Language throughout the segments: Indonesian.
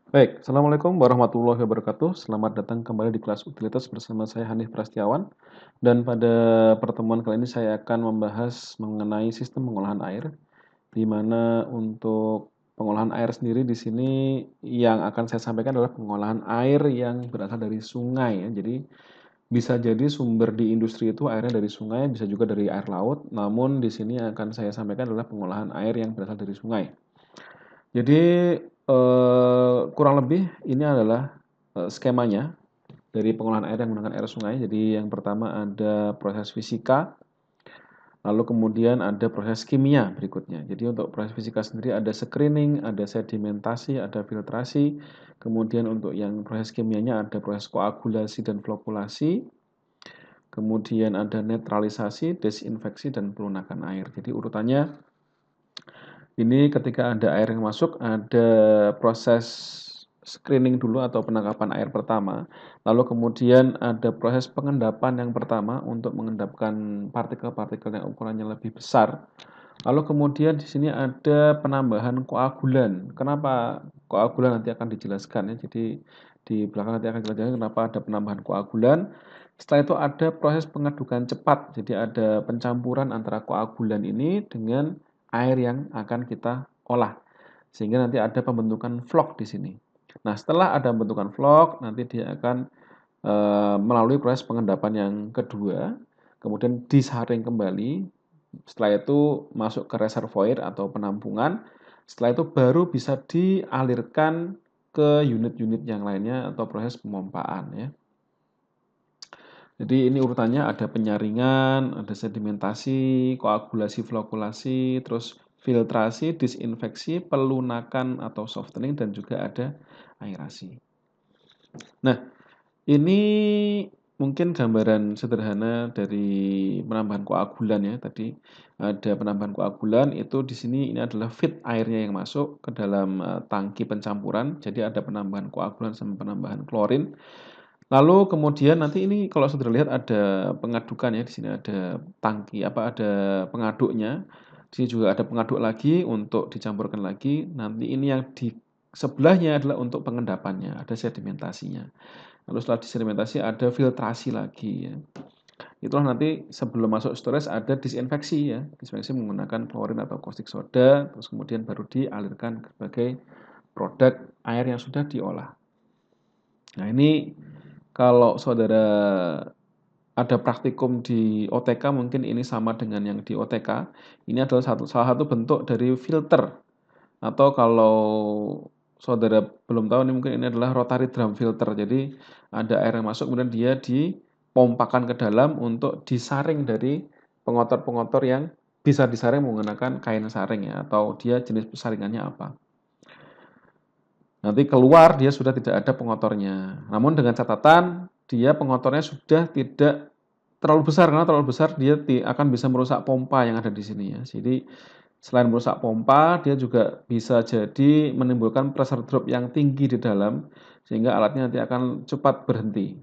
Baik, Assalamualaikum warahmatullahi wabarakatuh. Selamat datang kembali di kelas utilitas bersama saya Hanif Prastiawan. Dan pada pertemuan kali ini saya akan membahas mengenai sistem pengolahan air, di mana untuk pengolahan air sendiri di sini yang akan saya sampaikan adalah pengolahan air yang berasal dari sungai ya. Jadi bisa jadi sumber di industri itu airnya dari sungai, bisa juga dari air laut. Namun di sini yang akan saya sampaikan adalah pengolahan air yang berasal dari sungai. Jadi, kurang lebih ini adalah, skemanya dari pengolahan air yang menggunakan air sungai. Jadi yang pertama ada proses fisika, lalu kemudian ada proses kimia berikutnya. Jadi untuk proses fisika sendiri ada screening, ada sedimentasi, ada filtrasi, kemudian untuk yang proses kimianya ada proses koagulasi dan flokkulasi, kemudian ada netralisasi, desinfeksi, dan pelunakan air. Jadi urutannya ini ketika ada air yang masuk, ada proses screening dulu atau penangkapan air pertama, lalu kemudian ada proses pengendapan yang pertama untuk mengendapkan partikel-partikel yang ukurannya lebih besar. Lalu kemudian di sini ada penambahan koagulan. Kenapa koagulan nanti akan dijelaskan ya. Jadi di belakang nanti akan dijelaskan kenapa ada penambahan koagulan. Setelah itu ada proses pengedukan cepat. Jadi ada pencampuran antara koagulan ini dengan air yang akan kita olah. Sehingga nanti ada pembentukan vlog di sini. Nah, setelah ada pembentukan vlog, nanti dia akan melalui proses pengendapan yang kedua, kemudian disaring kembali. Setelah itu masuk ke reservoir atau penampungan. Setelah itu baru bisa dialirkan ke unit-unit yang lainnya atau proses pemompaan ya. Jadi ini urutannya ada penyaringan, ada sedimentasi, koagulasi, flokulasi, terus filtrasi, disinfeksi, pelunakan atau softening, dan juga ada aerasi. Nah, ini mungkin gambaran sederhana dari penambahan koagulan ya. Tadi ada penambahan koagulan itu di sini ini adalah feed airnya yang masuk ke dalam tangki pencampuran. Jadi ada penambahan koagulan sama penambahan klorin. Lalu kemudian nanti ini kalau saudara lihat ada pengadukan ya, di sini ada tangki ada pengaduknya. Di sini juga ada pengaduk lagi untuk dicampurkan lagi. Nanti ini yang di sebelahnya adalah untuk pengendapannya, ada sedimentasinya. Lalu setelah disedimentasi ada filtrasi lagi ya. Itulah nanti sebelum masuk storage ada disinfeksi ya. Disinfeksi menggunakan klorin atau caustic soda, terus kemudian baru dialirkan sebagai produk air yang sudah diolah. Nah, ini kalau saudara ada praktikum di OTK mungkin ini sama dengan yang di OTK. Ini adalah salah satu bentuk dari filter. Atau kalau saudara belum tahu ini mungkin ini adalah rotary drum filter. Jadi ada air yang masuk kemudian dia dipompakan ke dalam untuk disaring dari pengotor-pengotor yang bisa disaring menggunakan kain saring ya atau dia jenis saringannya apa. Nanti keluar dia sudah tidak ada pengotornya. Namun dengan catatan dia pengotornya sudah tidak terlalu besar karena terlalu besar dia akan bisa merusak pompa yang ada di sini ya. Jadi selain merusak pompa, dia juga bisa jadi menimbulkan pressure drop yang tinggi di dalam sehingga alatnya nanti akan cepat berhenti.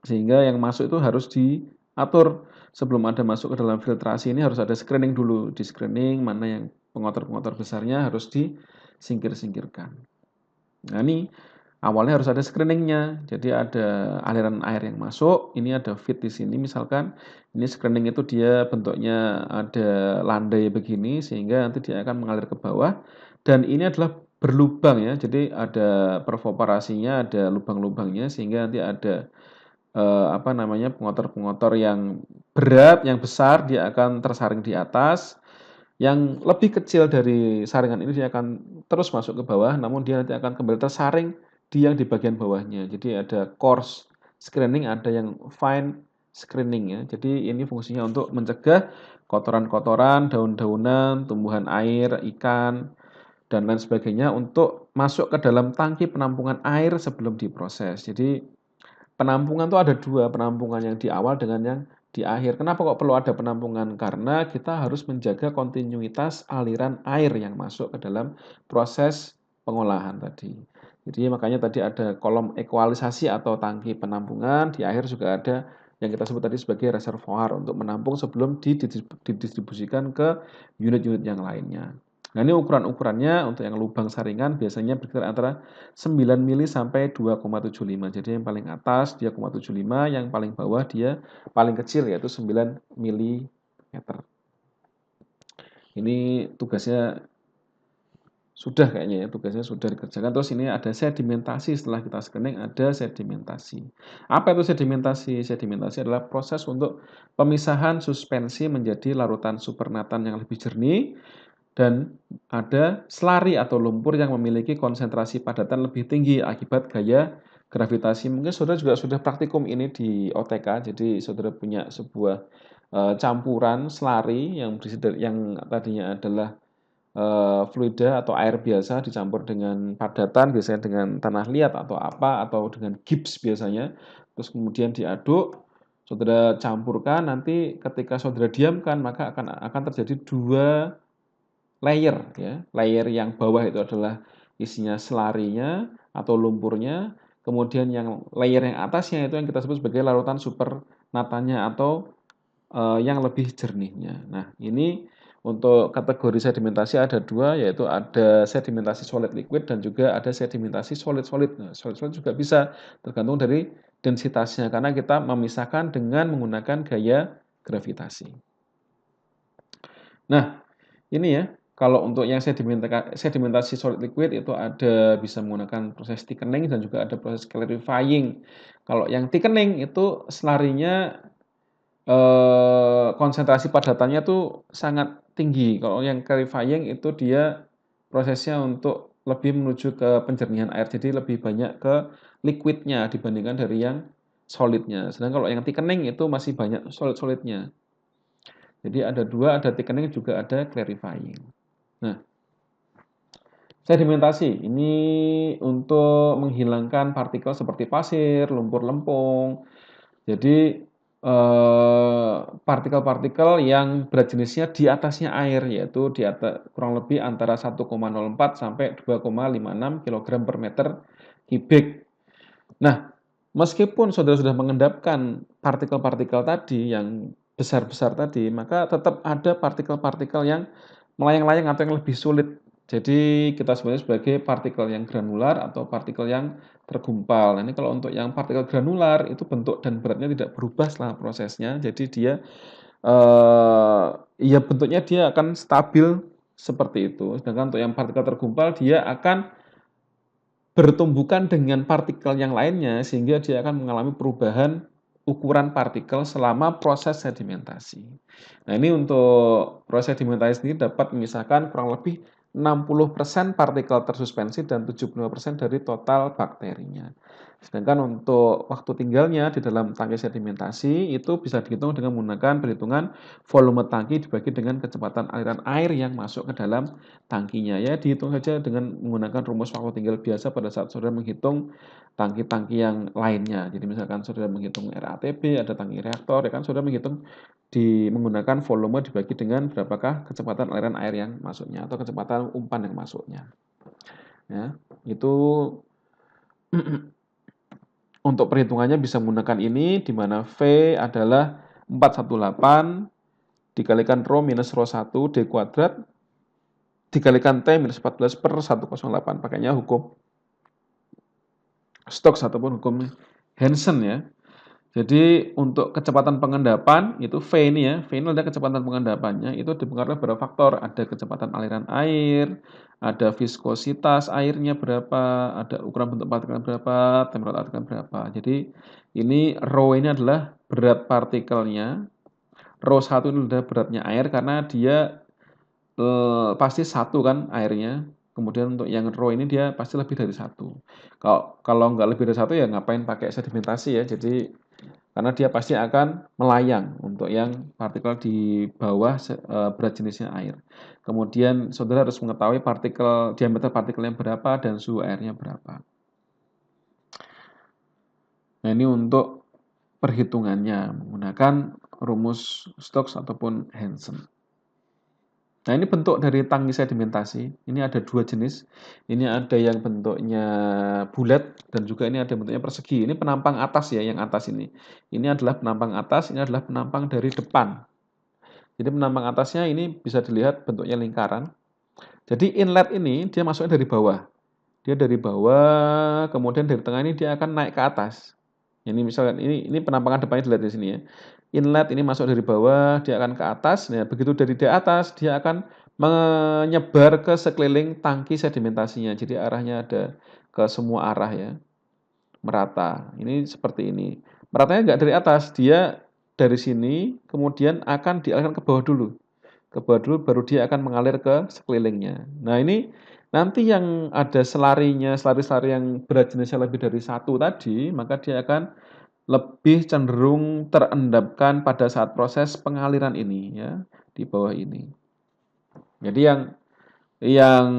Sehingga yang masuk itu harus diatur sebelum ada masuk ke dalam filtrasi ini harus ada screening dulu. Di screening mana yang pengotor-pengotor besarnya harus disingkir-singkirkan. Nah, ini awalnya harus ada screeningnya. Jadi ada aliran air yang masuk, ini ada feed di sini misalkan. Ini screening itu dia bentuknya ada landai begini sehingga nanti dia akan mengalir ke bawah dan ini adalah berlubang ya. Jadi ada perfoporasinya, ada lubang-lubangnya sehingga nanti ada pengotor-pengotor yang berat, yang besar dia akan tersaring di atas. Yang lebih kecil dari saringan ini dia akan terus masuk ke bawah, namun dia nanti akan kembali tersaring di yang di bagian bawahnya. Jadi ada coarse screening, ada yang fine screening ya. Jadi ini fungsinya untuk mencegah kotoran-kotoran, daun-daunan, tumbuhan air, ikan, dan lain sebagainya untuk masuk ke dalam tangki penampungan air sebelum diproses. Jadi penampungan itu ada dua, penampungan yang di awal dengan yang di akhir. Kenapa kok perlu ada penampungan? Karena kita harus menjaga kontinuitas aliran air yang masuk ke dalam proses pengolahan tadi. Jadi makanya tadi ada kolom ekualisasi atau tangki penampungan, di akhir juga ada yang kita sebut tadi sebagai reservoir untuk menampung sebelum didistribusikan ke unit-unit yang lainnya. Nah, ini ukuran-ukurannya untuk yang lubang saringan biasanya berkisar antara 9 mili sampai 2,75. Jadi yang paling atas dia 0,75, yang paling bawah dia paling kecil yaitu 9 milimeter. Ini tugasnya sudah kayaknya ya, tugasnya sudah dikerjakan. Terus ini ada sedimentasi, setelah kita scanning ada sedimentasi. Apa itu sedimentasi? Sedimentasi adalah proses untuk pemisahan suspensi menjadi larutan supernatan yang lebih jernih dan ada slari atau lumpur yang memiliki konsentrasi padatan lebih tinggi akibat gaya gravitasi. Mungkin saudara juga sudah praktikum ini di OTK, jadi saudara punya sebuah campuran slari yang yang tadinya adalah fluida atau air biasa dicampur dengan padatan, biasanya dengan tanah liat atau apa, atau dengan gips biasanya. Terus kemudian diaduk, saudara campurkan, nanti ketika saudara diamkan, maka akan terjadi dua layer ya. Layer yang bawah itu adalah isinya selarinya atau lumpurnya, kemudian yang layer yang atasnya itu yang kita sebut sebagai larutan supernatanya atau yang lebih jernihnya. Nah, ini untuk kategori sedimentasi ada dua, yaitu ada sedimentasi solid liquid dan juga ada sedimentasi solid-solid. Nah, solid-solid juga bisa tergantung dari densitasnya, karena kita memisahkan dengan menggunakan gaya gravitasi. Nah, ini ya, kalau untuk yang sedimentasi solid liquid itu ada bisa menggunakan proses thickening dan juga ada proses clarifying. Kalau yang thickening itu selarinya konsentrasi padatannya tuh sangat tinggi. Kalau yang clarifying itu dia prosesnya untuk lebih menuju ke penjernihan air, jadi lebih banyak ke liquidnya dibandingkan dari yang solidnya. Sedangkan kalau yang thickening itu masih banyak solid-solidnya. Jadi ada dua, ada thickening juga ada clarifying. Nah, sedimentasi ini untuk menghilangkan partikel seperti pasir, lumpur lempung. Jadi partikel-partikel yang berat jenisnya di atasnya air, yaitu di atas kurang lebih antara 1,04 sampai 2,56 kg per meter kubik. Nah, meskipun saudara sudah mengendapkan partikel-partikel tadi yang besar-besar tadi, maka tetap ada partikel-partikel yang melayang-layang atau yang lebih sulit. Jadi kita sebutnya sebagai partikel yang granular atau partikel yang tergumpal. Nah, ini kalau untuk yang partikel granular itu bentuk dan beratnya tidak berubah setelah prosesnya. Jadi dia ya bentuknya dia akan stabil seperti itu. Sedangkan untuk yang partikel tergumpal dia akan bertumbukan dengan partikel yang lainnya sehingga dia akan mengalami perubahan ukuran partikel selama proses sedimentasi. Nah, ini untuk proses sedimentasi sendiri dapat memisahkan kurang lebih 60% partikel tersuspensi dan 75% dari total bakterinya. Sedangkan untuk waktu tinggalnya di dalam tangki sedimentasi itu bisa dihitung dengan menggunakan perhitungan volume tangki dibagi dengan kecepatan aliran air yang masuk ke dalam tangkinya. Ya, dihitung saja dengan menggunakan rumus waktu tinggal biasa pada saat saudara menghitung tangki-tangki yang lainnya. Jadi misalkan saudara menghitung RATB, ada tangki reaktor, ya kan saudara menghitung menggunakan volume dibagi dengan berapakah kecepatan aliran air yang masuknya atau kecepatan umpan yang masuknya. Ya, itu untuk perhitungannya bisa menggunakan ini, di mana V adalah 418 dikalikan Rho minus Rho 1 D kuadrat dikalikan T minus 14 per 108. Pakainya hukum Stokes ataupun hukum Hansen ya. Jadi untuk kecepatan pengendapan itu V ini ya, V ini adalah kecepatan pengendapannya itu dipengaruhi beberapa faktor. Ada kecepatan aliran air, ada viskositas airnya berapa, ada ukuran bentuk partikel berapa, temperatur partikel berapa. Jadi ini rho ini adalah berat partikelnya, rho 1 ini adalah beratnya air karena dia pasti satu kan airnya. Kemudian untuk yang rho ini dia pasti lebih dari satu. Kalau nggak lebih dari satu ya ngapain pakai sedimentasi ya. Jadi karena dia pasti akan melayang untuk yang partikel di bawah berat jenisnya air. Kemudian saudara harus mengetahui diameter partikelnya berapa dan suhu airnya berapa. Nah, ini untuk perhitungannya menggunakan rumus Stokes ataupun Hansen. Nah, ini bentuk dari tangki sedimentasi. Ini ada dua jenis. Ini ada yang bentuknya bulat dan juga ini ada bentuknya persegi. Ini penampang atas ya, yang atas ini. Ini adalah penampang atas, ini adalah penampang dari depan. Jadi penampang atasnya ini bisa dilihat bentuknya lingkaran. Jadi inlet ini dia masuknya dari bawah. Dia dari bawah, kemudian dari tengah ini dia akan naik ke atas. Ini misalkan ini penampangan depannya dilihat di sini ya. Inlet ini masuk dari bawah, dia akan ke atas. Nah, begitu dari di atas, dia akan menyebar ke sekeliling tangki sedimentasinya. Jadi arahnya ada ke semua arah ya, merata. Ini seperti ini. Meratanya nggak dari atas, dia dari sini kemudian akan dialirkan ke bawah dulu. Ke bawah dulu baru dia akan mengalir ke sekelilingnya. Nah, ini nanti yang ada selarinya, selari-selari yang berat jenisnya lebih dari satu tadi, maka dia akan lebih cenderung terendapkan pada saat proses pengaliran ini ya, di bawah ini. Jadi yang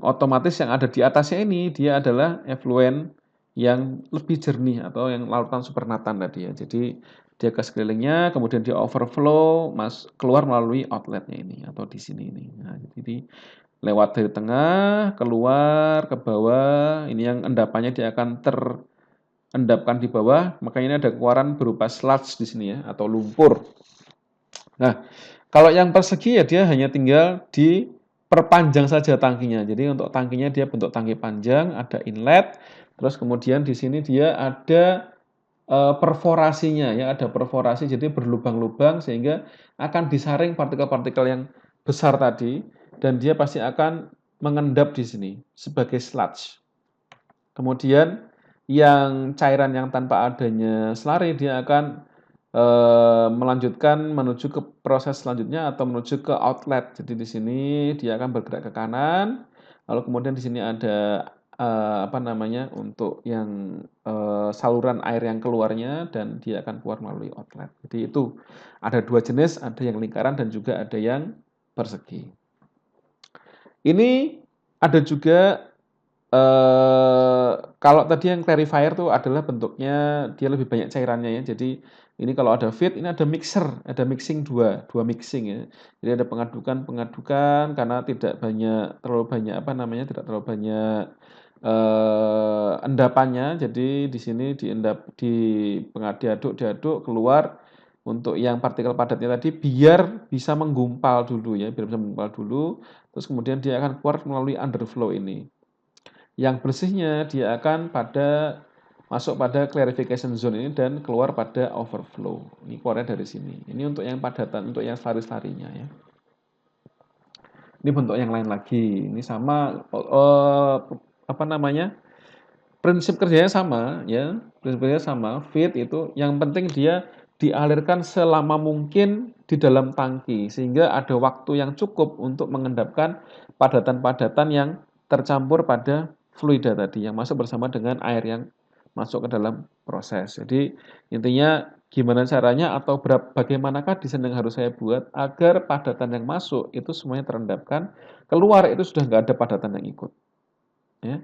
otomatis yang ada di atasnya ini dia adalah efluen yang lebih jernih atau yang lautan supernatan tadi ya. Jadi dia ke sekelilingnya, kemudian dia overflow, keluar melalui outletnya ini atau di sini ini. Nah, jadi lewat dari tengah, keluar ke bawah, ini yang endapannya dia akan terendapkan di bawah, makanya ini ada keluaran berupa sludge di sini ya, atau lumpur. Nah, kalau yang persegi ya dia hanya tinggal diperpanjang saja tangkinya. Jadi untuk tangkinya dia bentuk tangki panjang, ada inlet, terus kemudian di sini dia ada perforasinya ya, ada perforasi jadi berlubang-lubang sehingga akan disaring partikel-partikel yang besar tadi dan dia pasti akan mengendap di sini sebagai sludge. Kemudian yang cairan yang tanpa adanya selari dia akan melanjutkan menuju ke proses selanjutnya atau menuju ke outlet. Jadi di sini dia akan bergerak ke kanan. Lalu kemudian di sini ada apa namanya untuk yang saluran air yang keluarnya dan dia akan keluar melalui outlet. Jadi itu ada dua jenis, ada yang lingkaran dan juga ada yang persegi. Ini ada juga kalau tadi yang clarifier tuh adalah bentuknya dia lebih banyak cairannya ya. Jadi ini kalau ada feed, ini ada mixer, ada mixing dua mixing ya. Jadi ada pengadukan karena tidak terlalu banyak apa namanya, tidak terlalu banyak endapannya. Jadi di sini diaduk keluar untuk yang partikel padatnya tadi biar bisa menggumpal dulu ya, biar bisa menggumpal dulu. Terus kemudian dia akan keluar melalui underflow ini. Yang bersihnya dia akan masuk pada clarification zone ini dan keluar pada overflow. Ini keluarnya dari sini. Ini untuk yang padatan, untuk yang selari-selarinya ya. Ini bentuk yang lain lagi. Ini sama apa namanya? Prinsip kerjanya sama ya. Prinsip kerjanya sama. Feed itu yang penting dia dialirkan selama mungkin di dalam tangki sehingga ada waktu yang cukup untuk mengendapkan padatan-padatan yang tercampur pada fluida tadi yang masuk bersama dengan air yang masuk ke dalam proses. Jadi intinya gimana caranya atau bagaimanakah desain yang harus saya buat agar padatan yang masuk itu semuanya terendapkan, keluar itu sudah nggak ada padatan yang ikut. Ya.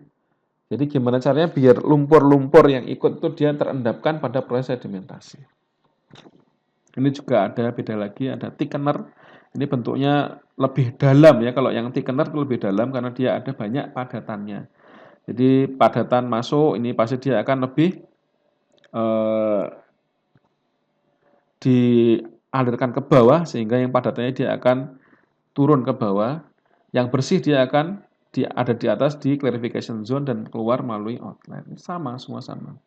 Jadi gimana caranya biar lumpur-lumpur yang ikut itu dia terendapkan pada proses sedimentasi. Ini juga ada beda lagi, ada thickener. Ini bentuknya lebih dalam ya. Kalau yang thickener itu lebih dalam karena dia ada banyak padatannya. Jadi padatan masuk ini pasti dia akan lebih dialirkan ke bawah sehingga yang padatannya dia akan turun ke bawah. Yang bersih dia akan ada di atas di clarification zone dan keluar melalui outlet. Sama, semua sama.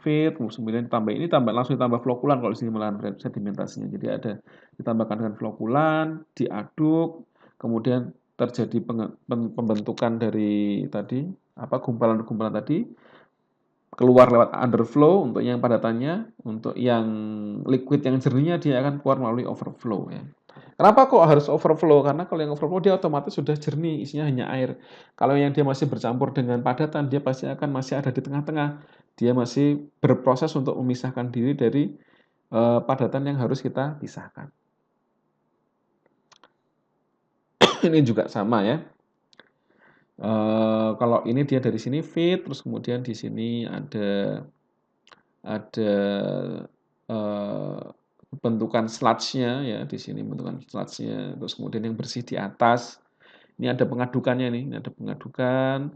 Feed, kemudian langsung ditambah flokulan kalau di sini melahan sedimentasinya. Jadi ada ditambahkan dengan flokulan, diaduk, kemudian terjadi pembentukan dari tadi gumpalan-gumpalan tadi keluar lewat underflow untuk yang padatannya, untuk yang liquid yang jernihnya dia akan keluar melalui overflow ya. Kenapa kok harus overflow? Karena kalau yang overflow dia otomatis sudah jernih, isinya hanya air. Kalau yang dia masih bercampur dengan padatan, dia pasti akan masih ada di tengah-tengah. Dia masih berproses untuk memisahkan diri dari padatan yang harus kita pisahkan. Ini juga sama ya. Kalau ini dia dari sini feed, terus kemudian di sini ada bentukan sludge-nya ya di sini bentukan sludge-nya, terus kemudian yang bersih di atas. Ini ada pengadukannya nih, ini ada pengadukan.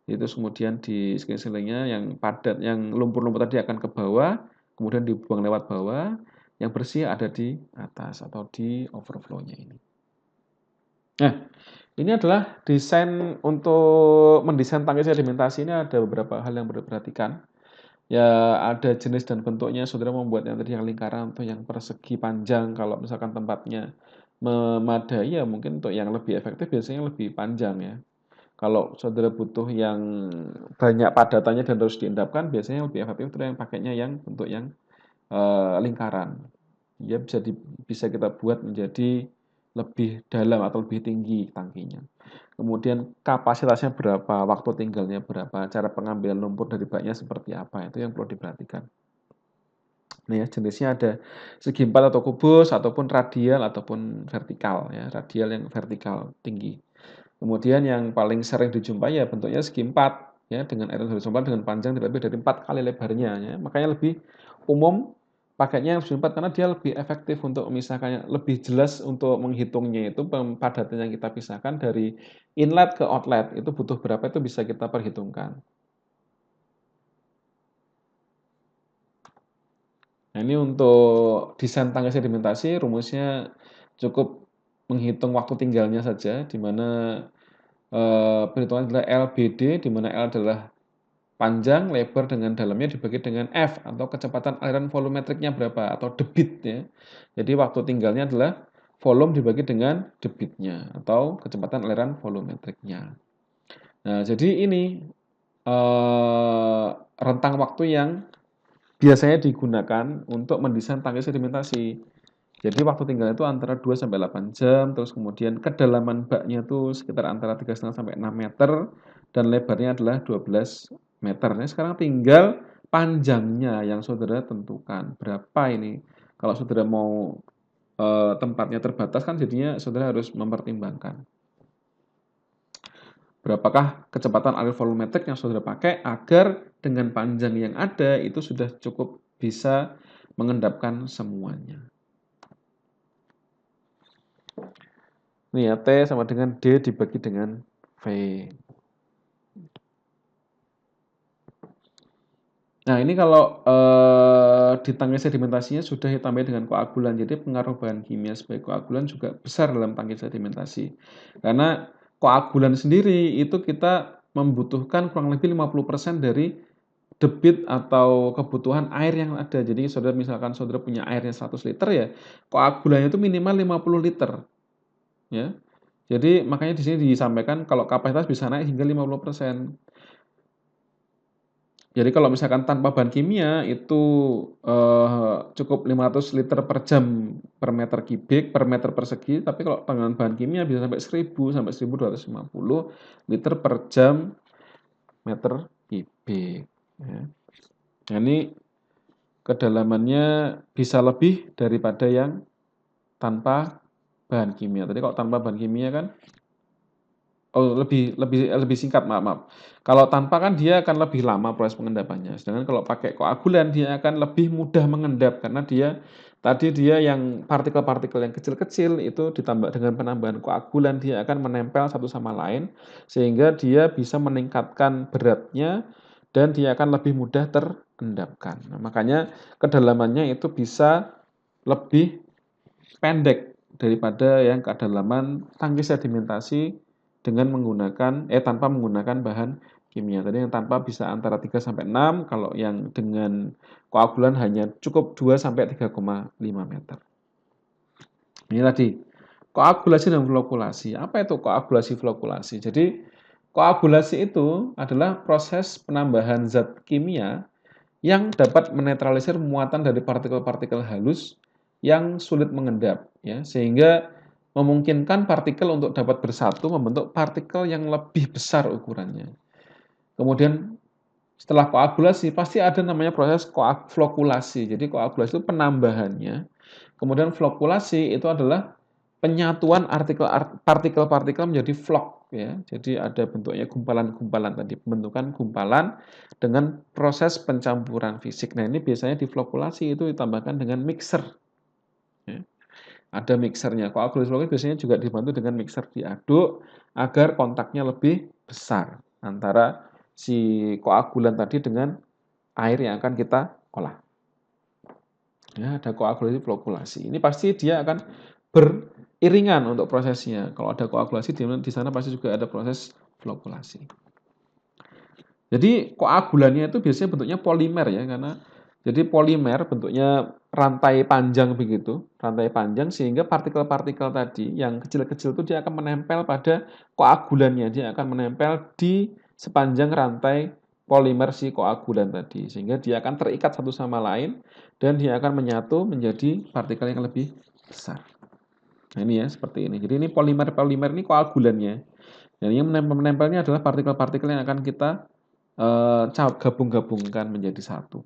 Terus kemudian di sekelilingnya yang padat, yang lumpur-lumpur tadi akan ke bawah, kemudian dibuang lewat bawah. Yang bersih ada di atas atau di overflow-nya ini. Nah, Ini adalah untuk mendesain tangki sedimentasi ini ada beberapa hal yang perlu diperhatikan. Ya, ada jenis dan bentuknya, saudara membuat yang tadi yang lingkaran atau yang persegi panjang. Kalau misalkan tempatnya memadai, ya mungkin untuk yang lebih efektif biasanya lebih panjang ya. Kalau saudara butuh yang banyak padatannya dan terus diendapkan, biasanya lebih efektif itu yang pakainya yang bentuk yang lingkaran. Ya bisa kita buat menjadi lebih dalam atau lebih tinggi tangkinya. Kemudian kapasitasnya berapa, waktu tinggalnya berapa, cara pengambilan lumpur dari baknya seperti apa, itu yang perlu diperhatikan. Nah ya, jenisnya ada segi empat atau kubus, ataupun radial, ataupun vertikal. Ya, radial yang vertikal tinggi. Kemudian yang paling sering dijumpai ya bentuknya segi empat, ya, dengan air horizontal dengan panjang tidak lebih dari 4 kali lebarnya. Ya. Makanya lebih umum pakainya yang segi empat karena dia lebih efektif untuk memisahkannya, lebih jelas untuk menghitungnya itu padatan yang kita pisahkan dari inlet ke outlet itu butuh berapa itu bisa kita perhitungkan. Nah, ini untuk desain tangga sedimentasi rumusnya cukup menghitung waktu tinggalnya saja, di mana perhitungan adalah LBD, di mana L adalah panjang, lebar dengan dalamnya dibagi dengan F atau kecepatan aliran volumetriknya berapa atau debit ya. Jadi waktu tinggalnya adalah volume dibagi dengan debitnya atau kecepatan aliran volumetriknya. Nah, jadi ini rentang waktu yang biasanya digunakan untuk mendesain tangki sedimentasi. Jadi waktu tinggal itu antara 2 sampai 8 jam, terus kemudian kedalaman baknya itu sekitar antara 3,5 sampai 6 meter dan lebarnya adalah 12 meter. Nah, sekarang tinggal panjangnya yang saudara tentukan. Berapa ini? Kalau saudara mau tempatnya terbatas kan jadinya saudara harus mempertimbangkan. Berapakah kecepatan alur volumetrik yang saudara pakai agar dengan panjang yang ada itu sudah cukup bisa mengendapkan semuanya. Ini ya, T sama dengan D dibagi dengan V. Nah, ini kalau di tangki sedimentasinya sudah ditambah dengan koagulan. Jadi pengaruh bahan kimia sebagai koagulan juga besar dalam tangki sedimentasi. Karena koagulan sendiri itu kita membutuhkan kurang lebih 50% dari debit atau kebutuhan air yang ada. Jadi saudara misalkan saudara punya airnya 100 liter ya, koagulannya itu minimal 50 liter. Ya. Jadi makanya di sini disampaikan kalau kapasitas bisa naik hingga 50%. Jadi kalau misalkan tanpa bahan kimia itu cukup 500 liter per jam per meter kubik per meter persegi, tapi kalau dengan bahan kimia bisa sampai 1000 sampai 1250 liter per jam meter kubik. Ya. Nah, ini kedalamannya bisa lebih daripada yang tanpa bahan kimia. Tadi kalau tanpa bahan kimia kan lebih singkat, maaf. Kalau tanpa kan dia akan lebih lama proses pengendapannya. Sedangkan kalau pakai koagulan dia akan lebih mudah mengendap karena dia yang partikel-partikel yang kecil-kecil itu ditambah dengan penambahan koagulan dia akan menempel satu sama lain sehingga dia bisa meningkatkan beratnya dan dia akan lebih mudah terendapkan. Nah, makanya kedalamannya itu bisa lebih pendek daripada yang kedalaman tangki sedimentasi dengan tanpa menggunakan bahan kimia. Tadi yang tanpa bisa antara 3 sampai 6, kalau yang dengan koagulan hanya cukup 2 sampai 3,5 meter. Ini tadi koagulasi dan flokulasi. Apa itu koagulasi flokulasi? Jadi koagulasi itu adalah proses penambahan zat kimia yang dapat menetralisir muatan dari partikel-partikel halus yang sulit mengendap, ya, sehingga memungkinkan partikel untuk dapat bersatu membentuk partikel yang lebih besar ukurannya. Kemudian setelah koagulasi pasti ada namanya proses flokulasi. Jadi koagulasi itu penambahannya. Kemudian flokulasi itu adalah penyatuan partikel-partikel menjadi flok ya. Jadi ada bentuknya gumpalan-gumpalan tadi, pembentukan gumpalan dengan proses pencampuran fisik. Nah, ini biasanya di flokulasi itu ditambahkan dengan mixer. Ya. Ada mixernya. Koagulasi biasanya juga dibantu dengan mixer diaduk agar kontaknya lebih besar antara si koagulan tadi dengan air yang akan kita olah. Ya, ada koagulasi flokulasi. Ini pasti dia akan iringan untuk prosesnya. Kalau ada koagulasi di sana pasti juga ada proses flokulasi. Jadi koagulannya itu biasanya bentuknya polimer ya, karena jadi polimer bentuknya rantai panjang begitu, rantai panjang sehingga partikel-partikel tadi yang kecil-kecil itu dia akan menempel pada koagulannya, dia akan menempel di sepanjang rantai polimer si koagulan tadi, sehingga dia akan terikat satu sama lain dan dia akan menyatu menjadi partikel yang lebih besar. Nah ini ya seperti ini. Jadi ini polimer-polimer ini koagulannya. Dan yang menempelnya adalah partikel-partikel yang akan kita gabung-gabungkan menjadi satu.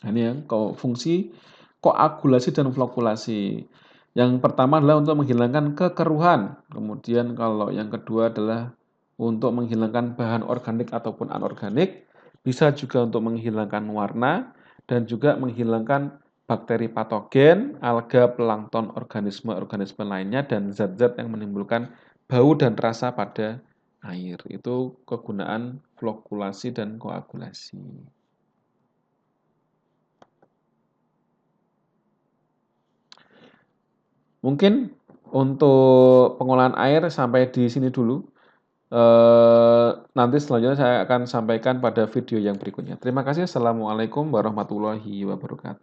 Nah, ini ya, fungsi koagulasi dan flokulasi. Yang pertama adalah untuk menghilangkan kekeruhan. Kemudian kalau yang kedua adalah untuk menghilangkan bahan organik ataupun anorganik. Bisa juga untuk menghilangkan warna dan juga menghilangkan bakteri patogen, alga, plankton, organisme-organisme lainnya, dan zat-zat yang menimbulkan bau dan rasa pada air. Itu kegunaan flokulasi dan koagulasi. Mungkin untuk pengolahan air sampai di sini dulu. Nanti selanjutnya saya akan sampaikan pada video yang berikutnya. Terima kasih. Assalamualaikum warahmatullahi wabarakatuh.